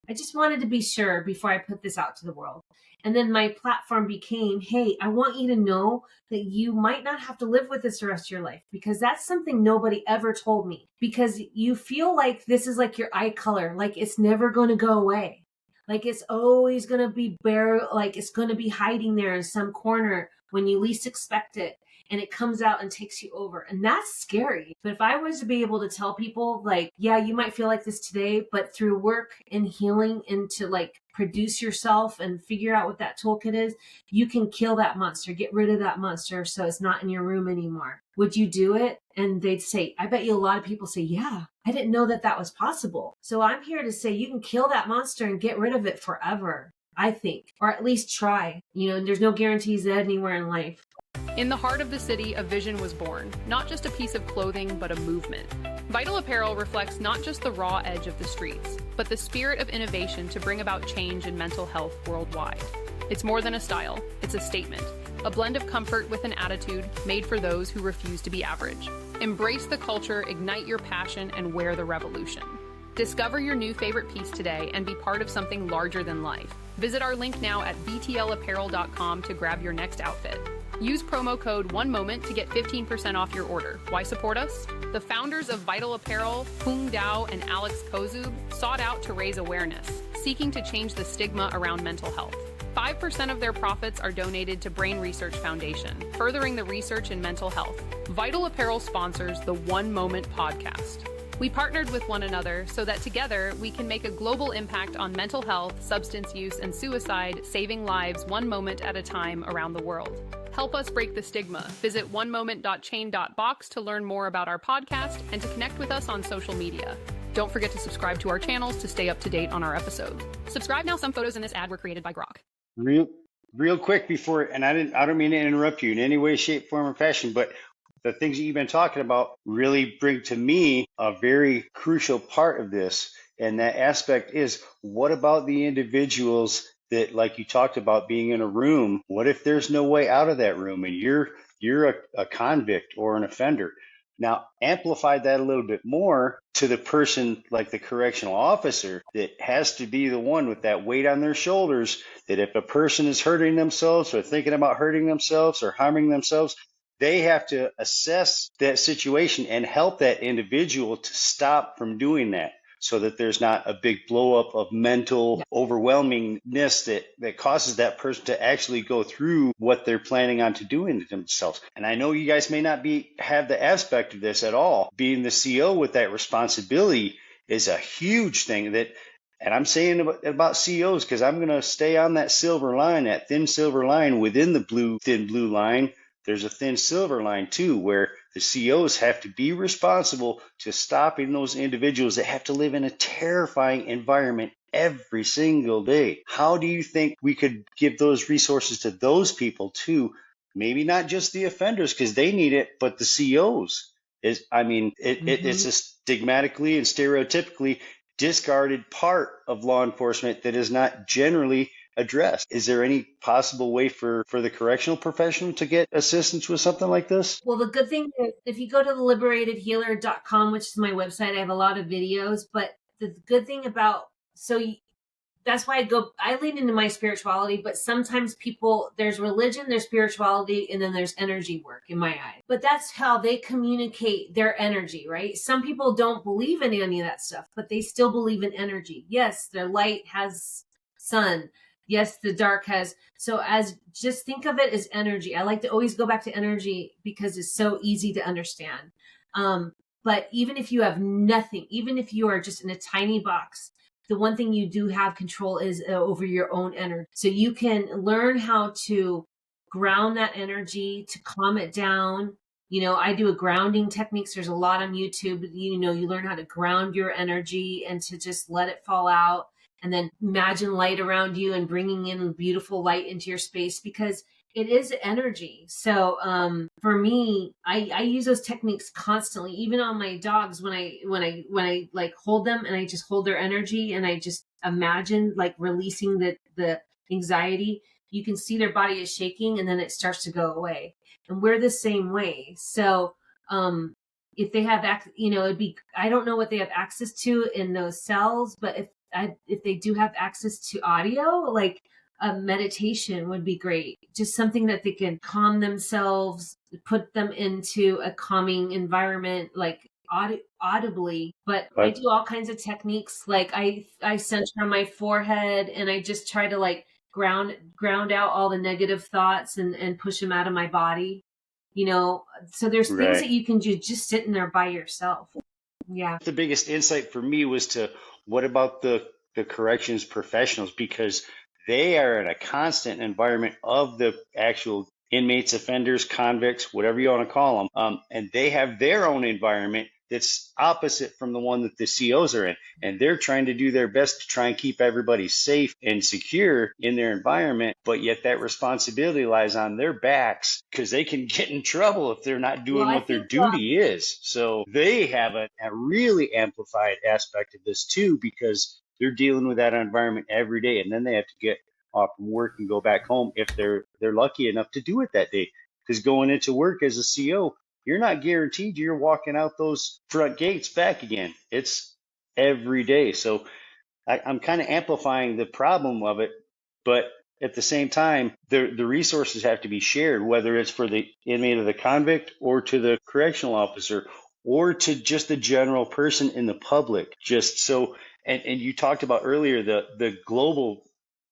I just wanted to be sure before I put this out to the world. And then my platform became, hey, I want you to know that you might not have to live with this the rest of your life, because that's something nobody ever told me. Because you feel like this is like your eye color, like it's never going to go away. Like it's always going to be bare, like it's going to be hiding there in some corner when you least expect it. And it comes out and takes you over. And that's scary. But if I was to be able to tell people, like, yeah, you might feel like this today, but through work and healing and to like produce yourself and figure out what that toolkit is, you can kill that monster, get rid of that monster so it's not in your room anymore. Would you do it? And they'd say, I bet you a lot of people say, yeah, I didn't know that that was possible. So I'm here to say you can kill that monster and get rid of it forever, I think, or at least try. You know, there's no guarantees anywhere in life. In the heart of the city, a vision was born, not just a piece of clothing, but a movement. Vital Apparel reflects not just the raw edge of the streets, but the spirit of innovation to bring about change in mental health worldwide. It's more than a style, it's a statement, a blend of comfort with an attitude made for those who refuse to be average. Embrace the culture, ignite your passion, and wear the revolution. Discover your new favorite piece today and be part of something larger than life. Visit our link now at vtlapparel.com to grab your next outfit. Use promo code OneMoment to get 15% off your order. Why support us? The founders of Vital Apparel, Hung Dao and Alex Kozub, sought out to raise awareness, seeking to change the stigma around mental health. 5% of their profits are donated to Brain Research Foundation, furthering the research in mental health. Vital Apparel sponsors the One Moment podcast. We partnered with one another so that together we can make a global impact on mental health, substance use, and suicide, saving lives one moment at a time around the world. Help us break the stigma. Visit onemoment.chain.box to learn more about our podcast and to connect with us on social media. Don't forget to subscribe to our channels to stay up to date on our episodes. Subscribe now. Some photos in this ad were created by Grok. Real quick before, and I don't mean to interrupt you in any way, shape, form, or fashion, but the things that you've been talking about really bring to me a very crucial part of this. And that aspect is, what about the individuals that, like you talked about, being in a room? What if there's no way out of that room and you're a convict or an offender? Now, amplify that a little bit more to the person like the correctional officer that has to be the one with that weight on their shoulders, that if a person is hurting themselves or thinking about hurting themselves or harming themselves, they have to assess that situation and help that individual to stop from doing that, so that there's not a big blow up of mental overwhelmingness that causes that person to actually go through what they're planning on to doing to themselves. And I know you guys may not have the aspect of this at all. Being the CO with that responsibility is a huge thing and I'm saying about COs because I'm going to stay on that silver line, that thin silver line within the thin blue line. There's a thin silver line too, where the COs have to be responsible to stopping those individuals that have to live in a terrifying environment every single day. How do you think we could give those resources to those people too? Maybe not just the offenders because they need it, but the COs. It's a stigmatically and stereotypically discarded part of law enforcement that is not generally addressed. Is there any possible way for the correctional professional to get assistance with something like this? Well, the good thing is if you go to theliberatedhealer.com, which is my website, I have a lot of videos, but the good thing about, that's why I lean into my spirituality, but sometimes there's religion, there's spirituality, and then there's energy work in my eye. But that's how they communicate their energy, right? Some people don't believe in any of that stuff, but they still believe in energy. Yes, their light has sun. Yes, the dark has. So just think of it as energy. I like to always go back to energy because it's so easy to understand. But even if you have nothing, even if you are just in a tiny box, the one thing you do have control is over your own energy. So you can learn how to ground that energy, to calm it down. You know, I do a grounding techniques. There's a lot on YouTube. You learn how to ground your energy and to just let it fall out. And then imagine light around you and bringing in beautiful light into your space because it is energy. So for me, I use those techniques constantly, even on my dogs when I like hold them and I just hold their energy and I just imagine like releasing the anxiety. You can see their body is shaking and then it starts to go away. And we're the same way. So if they have, I don't know what they have access to in those cells, but if they do have access to audio, like a meditation would be great. Just something that they can calm themselves, put them into a calming environment, like audibly, but I do all kinds of techniques. Like I center on my forehead, and I just try to like ground out all the negative thoughts and push them out of my body. So there's things that you can do just sitting there by yourself. Yeah. The biggest insight for me was what about the corrections professionals, because they are in a constant environment of the actual inmates, offenders, convicts, whatever you want to call them, and they have their own environment that's opposite from the one that the COs are in, and they're trying to do their best to try and keep everybody safe and secure in their environment, but yet that responsibility lies on their backs because they can get in trouble if they're not doing what their duty is. So they have a really amplified aspect of this too, because they're dealing with that environment every day, and then they have to get off from work and go back home if they're lucky enough to do it that day. Because going into work as a CO, you're not guaranteed you're walking out those front gates back again. It's every day. So I'm kind of amplifying the problem of it, but at the same time, the resources have to be shared, whether it's for the inmate or the convict, or to the correctional officer, or to just the general person in the public. Just so, and you talked about earlier the global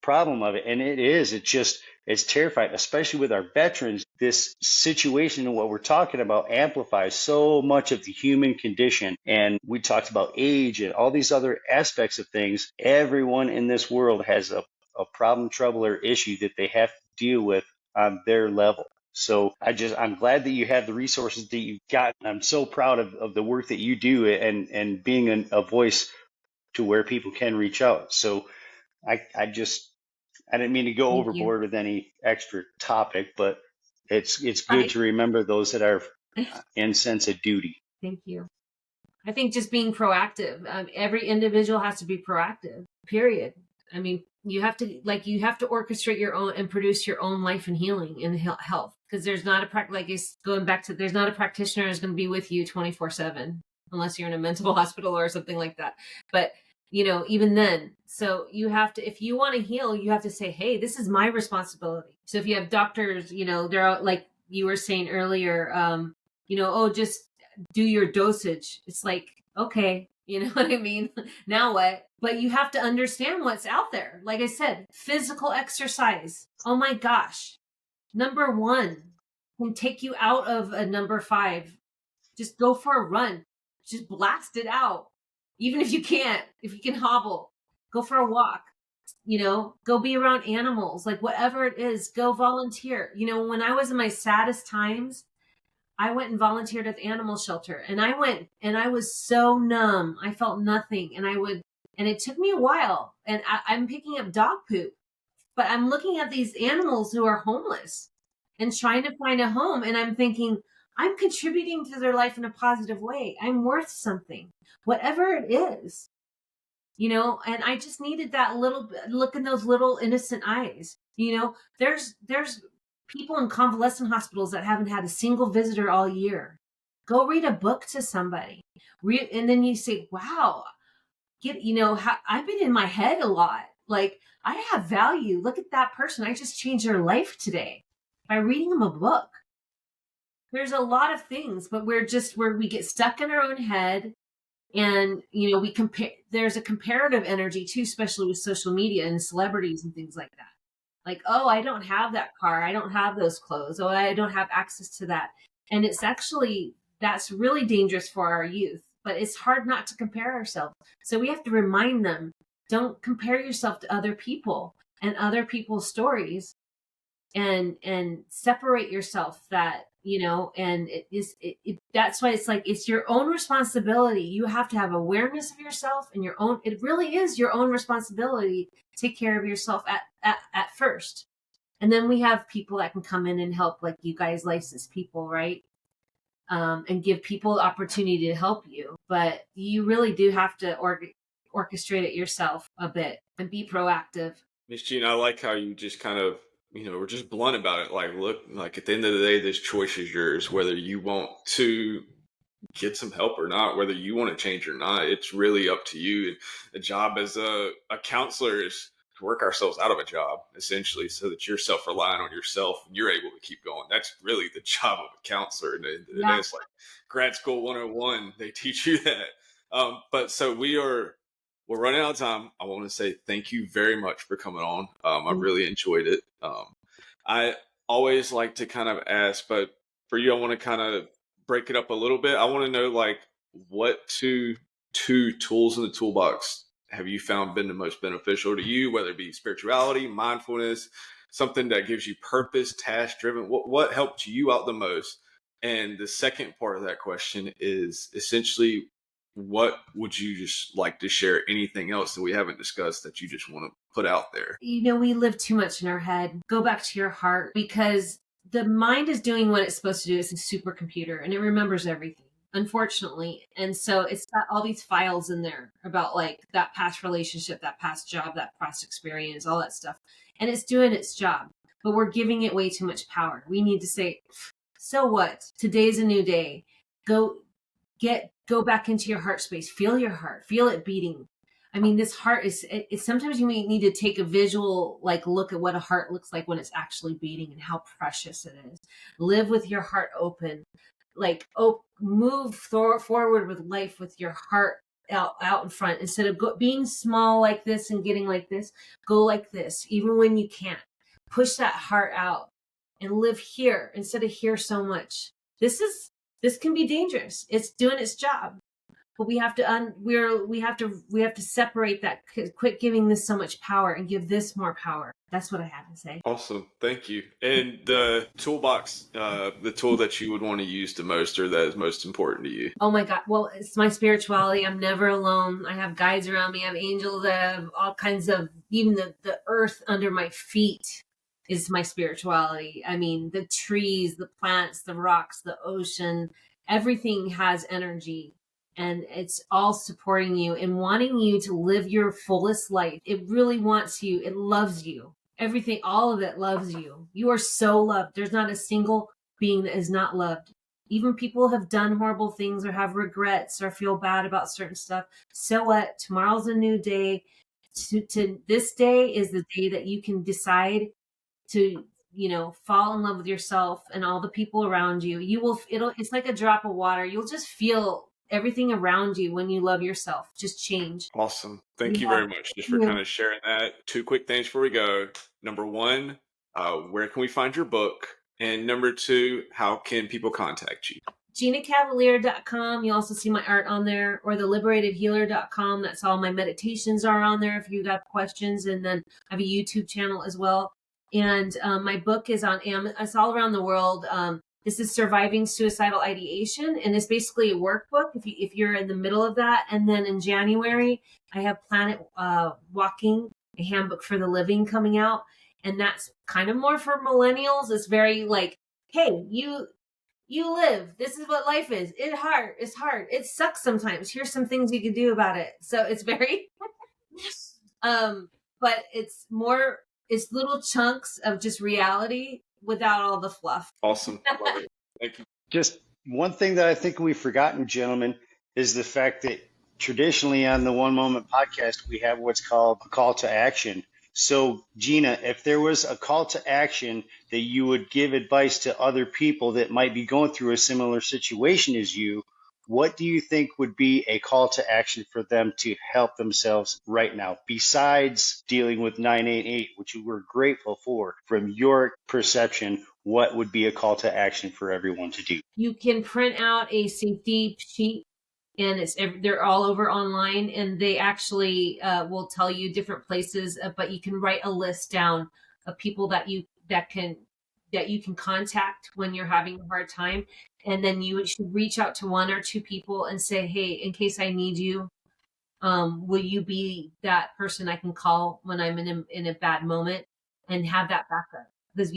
problem of it, and it's terrifying, especially with our veterans. This situation and what we're talking about amplifies so much of the human condition, and we talked about age and all these other aspects of things. Everyone in this world has a problem, trouble, or issue that they have to deal with on their level. So I'm glad that you have the resources that you've got. I'm so proud of the work that you do, and being a voice to where people can reach out. So I didn't mean to go overboard with any extra topic, but it's good to remember those that are in sense of duty. Thank you. I think just being proactive. Every individual has to be proactive, period. I mean, you have to orchestrate your own and produce your own life and healing and health, because there's not there's not a practitioner who's going to be with you 24/7 unless you're in a mental hospital or something like that. But even then, so you have to, if you want to heal, you have to say, hey, this is my responsibility. So if you have doctors, they're like you were saying earlier, just do your dosage. It's like, okay, you know what I mean? Now what? But you have to understand what's out there. Like I said, physical exercise. Oh my gosh. Number 1 can take you out of a number 5. Just go for a run. Just blast it out. Even if you can't, if you can hobble, go for a walk, go be around animals, like whatever it is, go volunteer. When I was in my saddest times, I went and volunteered at the animal shelter, and I went and I was so numb. I felt nothing. And it took me a while, and I'm picking up dog poop, but I'm looking at these animals who are homeless and trying to find a home. And I'm thinking, I'm contributing to their life in a positive way. I'm worth something, whatever it is, and I just needed that little look in those little innocent eyes. There's people in convalescent hospitals that haven't had a single visitor all year. Go read a book to somebody. And then you say, wow, I've been in my head a lot. Like, I have value. Look at that person. I just changed their life today by reading them a book. There's a lot of things, but we get stuck in our own head, and we compare. There's a comparative energy too, especially with social media and celebrities and things like that. Like, oh, I don't have that car, I don't have those clothes, oh, I don't have access to that. And it's actually, that's really dangerous for our youth, but it's hard not to compare ourselves. So we have to remind them, don't compare yourself to other people and other people's stories, and separate yourself that, and that's why it's like, it's your own responsibility. You have to have awareness of yourself and it really is your own responsibility to take care of yourself at first. And then we have people that can come in and help, like you guys, licensed people, right? And give people the opportunity to help you. But you really do have to orchestrate it yourself a bit and be proactive. Miss Gina, I like how you just kind of, we're just blunt about it. Like, look, like at the end of the day, this choice is yours, whether you want to get some help or not, whether you want to change or not. It's really up to you. And the job as a counselor is to work ourselves out of a job, essentially, so that you're self-reliant on yourself and you're able to keep going. That's really the job of a counselor. And it's like, grad school 101. They teach you that. But so we're running out of time. I want to say thank you very much for coming on. I really enjoyed it. I always like to kind of ask, but for you, I want to kind of break it up a little bit. I want to know, like, what two tools in the toolbox have you found been the most beneficial to you, whether it be spirituality, mindfulness, something that gives you purpose, task driven? What helped you out the most? And the second part of that question is essentially, what would you just like to share? Anything else that we haven't discussed that you just want to put out there? We live too much in our head. Go back to your heart, because the mind is doing what it's supposed to do. It's a supercomputer and it remembers everything, unfortunately. And so it's got all these files in there about like that past relationship, that past job, that past experience, all that stuff. And it's doing its job, but we're giving it way too much power. We need to say, so what? Today's a new day. Go back into your heart space. Feel your heart. Feel it beating. I mean, this heart is, sometimes you may need to take a visual, like, look at what a heart looks like when it's actually beating and how precious it is. Live with your heart open. Like, move forward with life with your heart out in front. Instead of being small like this and getting like this, go like this, even when you can't. Push that heart out and live here instead of here so much. This can be dangerous. It's doing its job. But we have to separate that. Quit giving this so much power and give this more power. That's what I have to say. Awesome. Thank you. And the toolbox, the tool that you would want to use the most, or that is most important to you? Oh my God. Well, it's my spirituality. I'm never alone. I have guides around me. I have angels. I have all kinds of, even the earth under my feet is my spirituality. I mean, the trees, the plants, the rocks, the ocean, everything has energy. And it's all supporting you and wanting you to live your fullest life. It really wants you. It loves you. Everything, all of it loves you. You are so loved. There's not a single being that is not loved. Even people have done horrible things or have regrets or feel bad about certain stuff. So what? Tomorrow's a new day. This day is the day that you can decide to, fall in love with yourself and all the people around you. It's like a drop of water. You'll just feel everything around you when you love yourself just change. Awesome. Thank you very much just for kind of sharing that. 2 quick things before we go. Number 1, where can we find your book? And number 2, how can people contact you? GinaCavalier.com. You also see my art on there, or theliberatedhealer.com. That's all my meditations are on there if you got questions. And then I have a YouTube channel as well. And my book is on Amazon. It's all around the world. This is Surviving Suicidal Ideation, and it's basically a workbook if you're in the middle of that. And then in January, I have Planet Walking, a handbook for the living, coming out. And that's kind of more for millennials. It's very like, hey, you live. This is what life is. It's hard. It sucks sometimes. Here's some things you can do about it. So it's very, but it's little chunks of just reality without all the fluff. Awesome. Love it. Thank you. Just one thing that I think we've forgotten, gentlemen, is the fact that traditionally on the One Moment podcast, we have what's called a call to action. So, Gina, if there was a call to action that you would give advice to other people that might be going through a similar situation as you, what do you think would be a call to action for them to help themselves right now, besides dealing with 988, which you were grateful for? From your perception, what would be a call to action for everyone to do? You can print out a safety sheet, and they're all over online, and they actually will tell you different places, but you can write a list down of people that you can contact when you're having a hard time. And then you should reach out to 1 or 2 people and say, hey, in case I need you, will you be that person I can call when I'm in a bad moment, and have that backup? Because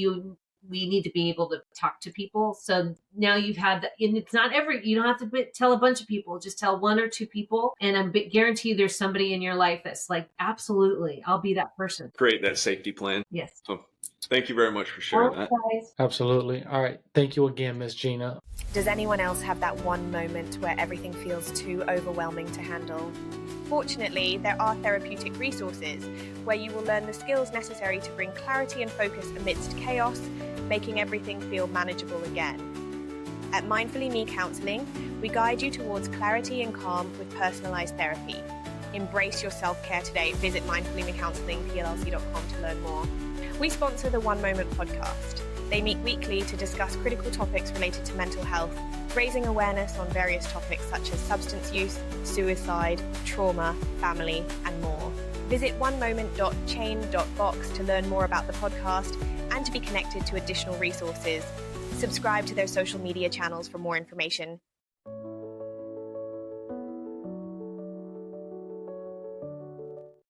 we need to be able to talk to people. So now you've had that, and it's not you don't have to tell a bunch of people, just tell 1 or 2 people. And I guarantee there's somebody in your life that's like, absolutely, I'll be that person. Create that safety plan. Yes. So thank you very much for sharing that. Guys. Absolutely. All right. Thank you again, Miss Gina. Does anyone else have that one moment where everything feels too overwhelming to handle? Fortunately, there are therapeutic resources where you will learn the skills necessary to bring clarity and focus amidst chaos, making everything feel manageable again. At Mindfully Me Counselling, we guide you towards clarity and calm with personalised therapy. Embrace your self-care today. Visit mindfullymecounselingplc.com to learn more. We sponsor the One Moment podcast. They meet weekly to discuss critical topics related to mental health, raising awareness on various topics such as substance use, suicide, trauma, family, and more. Visit onemoment.chain.box to learn more about the podcast and to be connected to additional resources. Subscribe to their social media channels for more information.